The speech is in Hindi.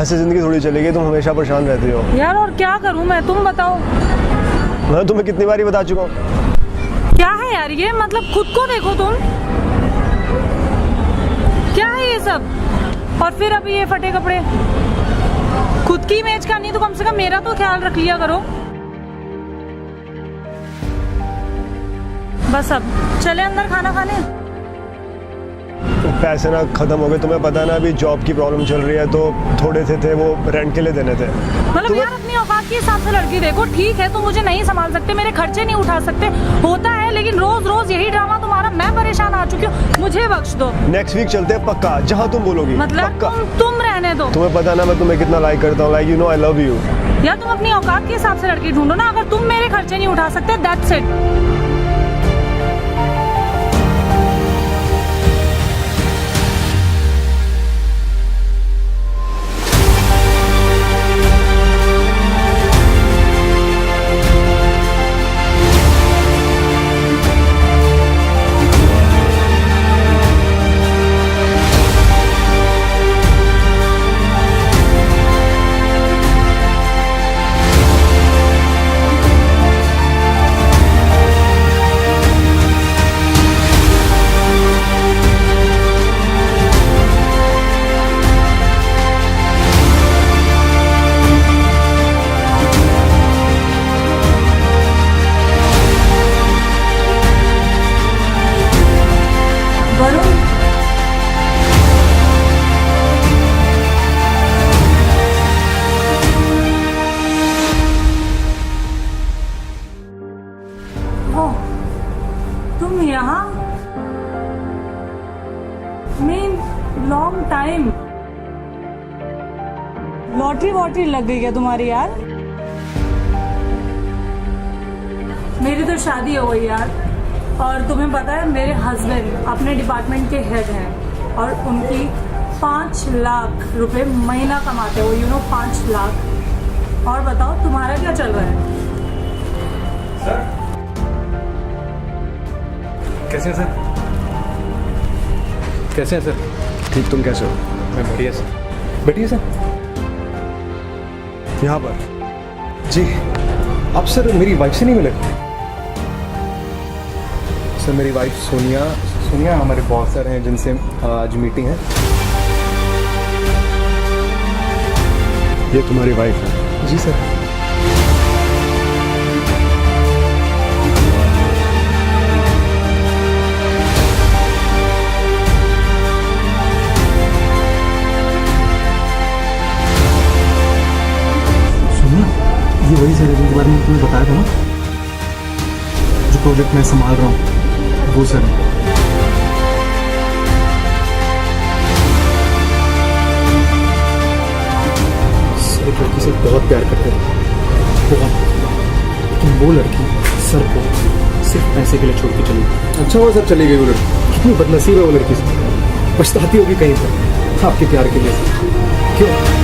ऐसी जिंदगी थोड़ी चलेगी, तुम हमेशा परेशान रहती हो। यार और क्या करूं मैं, तुम बताओ। मैं तुम्हें कितनी बार बता चुका हूँ। क्या है यार ये, मतलब खुद को देखो तुम, क्या है ये सब। और फिर अभी ये फटे कपड़े, खुद की इमेज का नहीं तो कम से कम मेरा तो ख्याल रख लिया करो। बस अब चले अंदर खाना खाने। पैसे ना खत्म हो गए, तुम्हें पता है ना, अभी जॉब की प्रॉब्लम चल रही है, तो थोड़े से थे वो रेंट के लिए देने थे। मतलब यार अपनी औकात के हिसाब से लड़की देखो। ठीक है तुम मुझे नहीं संभाल सकते, मेरे खर्चे नहीं उठा सकते, होता है, लेकिन रोज रोज यही ड्रामा तुम्हारा, मैं परेशान आ चुकी हूँ, मुझे बख्श दो। नेक्स्ट वीक चलते हैं पक्का, जहाँ तुम बोलोगी। मतलब तुम रहने दो। तुम्हें पता ना मैं तुम्हें कितना लाइक करता हूँ, like you know I love you. यार तुम अपनी औकात के हिसाब से लड़की ढूंढो ना, अगर तुम मेरे खर्चे नहीं उठा सकते दैट्स इट। तुम यहाँ लॉन्ग टाइम, लॉटरी वॉटरी लग गई है तुम्हारी यार। मेरी तो शादी हो गई यार, और तुम्हें पता है मेरे हस्बैंड अपने डिपार्टमेंट के हेड हैं और उनकी 5 लाख रुपए महीना कमाते हो, यू नो 5 लाख। और बताओ तुम्हारा क्या चल रहा है? सर कैसे हैं सर? कैसे हैं सर? ठीक, तुम कैसे हो? मैं बढ़िया सर। बैठिए सर। यहाँ पर जी आप सर मेरी वाइफ से नहीं मिले? सर मेरी वाइफ सोनिया हमारे बॉस सर हैं जिनसे आज मीटिंग है। ये तुम्हारी वाइफ है? जी सर। ये वही सर है जिनके बारे में तुम्हें बताया था ना, जो प्रोजेक्ट मैं संभाल रहा हूँ, वो सर है। सर एक लड़की से बहुत प्यार करते हैं, बहुत, लेकिन वो लड़की सर को सिर्फ पैसे के लिए छोड़ के चली गई। अच्छा हुआ सर चली गई वो लड़की। कितनी बदनसीब है वो लड़की, पछताती होगी कहीं पर आपके प्यार के लिए। क्यों?